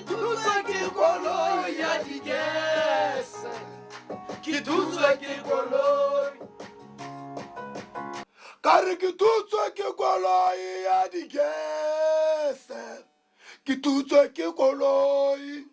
Thutswe ke koloi ya digese. Ke thutswe ke koloi. Kare ke thutswe ke koloi ya digese. Ke thutswe ke koloi.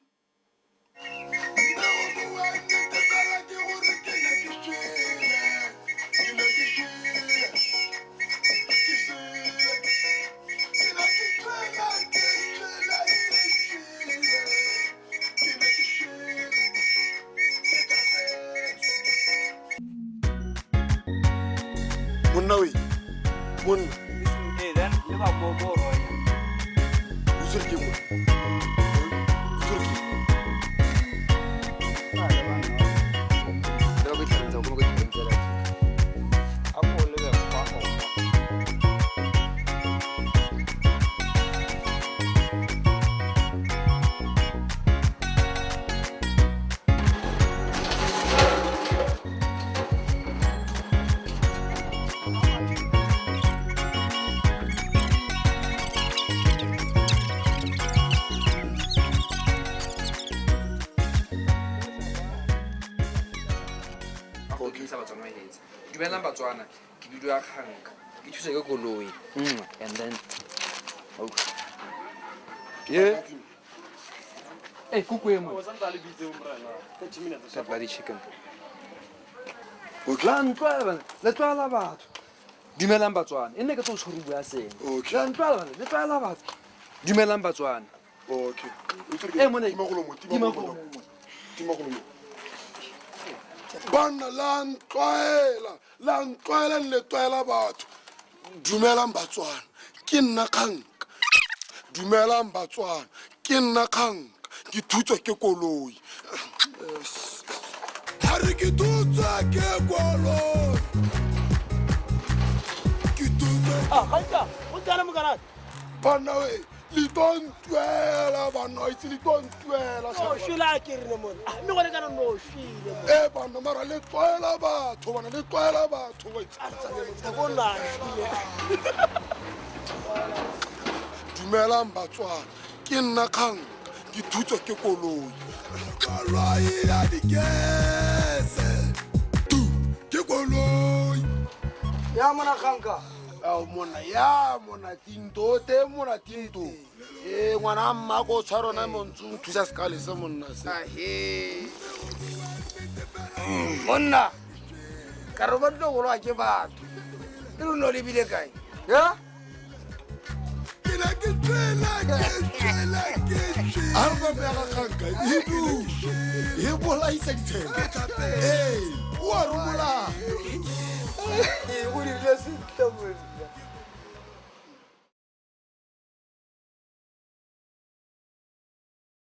Monna we, monna. Hey, then you got more boy. Usurki mo. Usurki. Lo ke tshwanetse go go ditsela. A go le be kwa go. Dumelang Batswana, ke bidio ya Kganka. Ke thuse ke Koloi. And then yeah. Hey, kuku mo. That bloody chicken. O Lan twala, le twala batho. Dumelang Batswana. Ene ke tlo tshwara bua seng. Okay. Lan twala, le twala batho. Dumelang Batswana. Okay. Eh mona, Timagolo mo. Bana la ntwaela le twaela batho. Dumelang Batswana, ke nna Kganka. Dumelang Batswana, ke nna Kganka. Ke thutswe ke koloi. Hare ke thutswe ke koloi. Ke thutswe. Kganka, o tsana mo kana. Bana we, le tontwela bana, itse le tontwela. O shila ke re mo. Me go le kana no shile. Bana mara le twaela batho, bana le twaela batho wa itse. Go na shile. Dumelang Batswana, ke nna Kganka. Ke thutswe ke koloi. Koloi ya digese. Ke koloi. Ya mona Kganka. Mona tinto te mona tinto. Ngwana mma go tshwarona montsu thusa skale se monna se. Monna. Ka re batlo go lwa ke batho. E re no le bile kae? Ya? Ke tsela. Arba be ga Kganka. He bola isa dithenga. O a rumola.